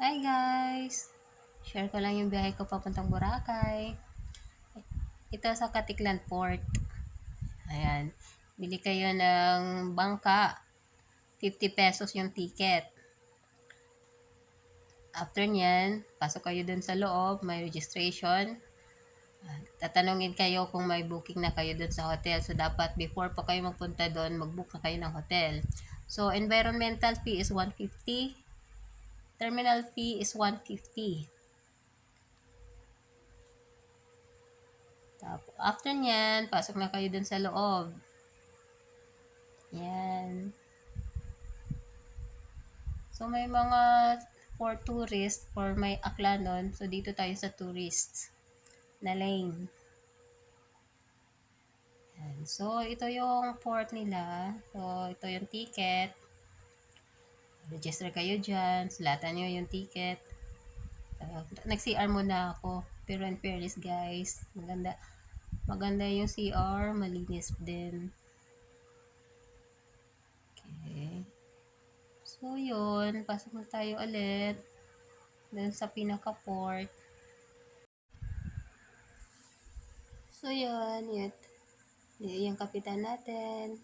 Hi guys! Share ko lang yung biyahe ko papuntang Boracay. Ito sa Katiklan Port. Ayan. Bili kayo ng bangka. 50 pesos yung ticket. After nyan, pasok kayo dun sa loob. May registration. Tatanungin kayo kung may booking na kayo dun sa hotel. So, dapat before pa kayo magpunta dun, mag-book na kayo ng hotel. So, environmental fee is 150. Terminal fee is 150. After nyan, pasok na kayo dun sa loob. Yan. So, may mga for tourists or may akla nun. So, dito tayo sa tourists na lane. Yan. So, ito yung port nila. So, ito yung ticket. Register kayo dyan. Sulatan nyo yung ticket. Nag-CR muna ako. Pero in fairness guys, maganda yung CR. Malinis din. Okay. So, yun. Pasok na tayo ulit. Dun sa pinaka-port. So, yun. Yung kapitan natin.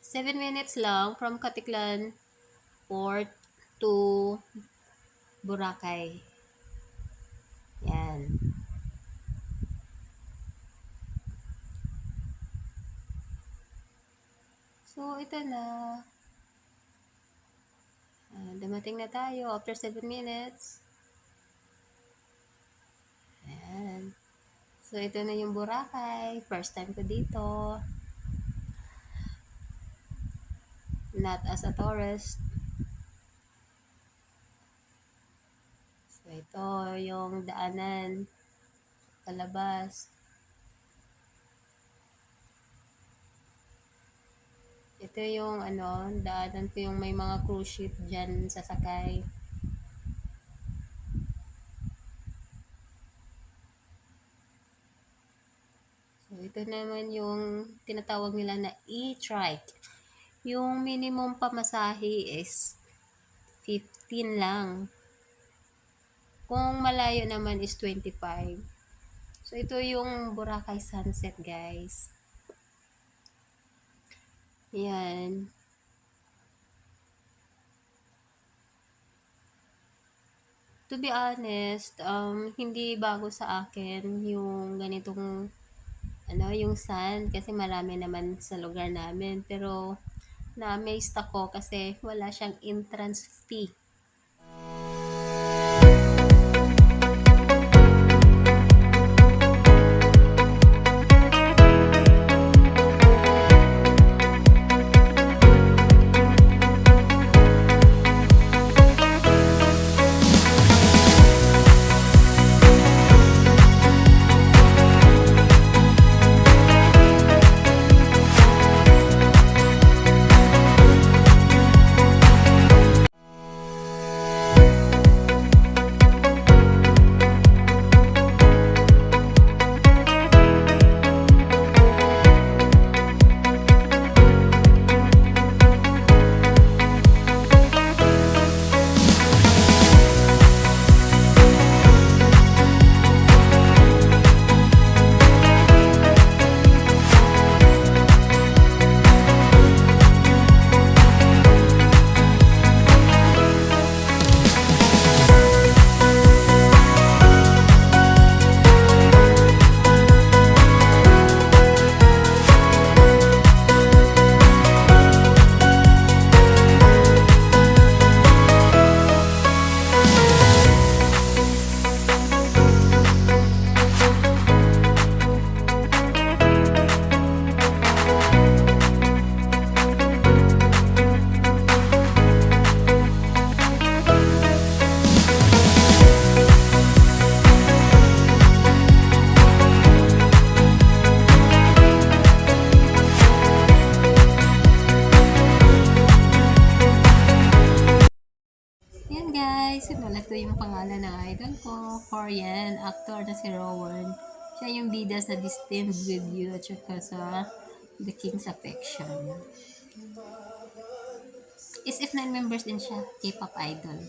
7 minutes lang from Katiklan Port to Boracay. Yan. So, ito na. Dumating na tayo after 7 minutes. Ayan. So, ito na yung Boracay. First time ko dito. Not as a tourist. So, ito yung daanan. Palabas. Ito yung daanan ko yung may mga cruise ship dyan sasakay. So, ito naman yung tinatawag nila na e-trike. Yung minimum pamasahe is 15 lang. Kung malayo naman is 25. So, ito yung Boracay Sunset, guys. Yan. To be honest, hindi bago sa akin yung ganitong yung sand kasi marami naman sa lugar namin, pero na-amazed ako kasi wala siyang entrance fee. Yan guys, ito yung pangalan ng idol ko, Korean actor na si Rowan. Siya yung bida sa Destined With You at saka sa The King's Affection. Is if 9 members din siya, K-pop idol.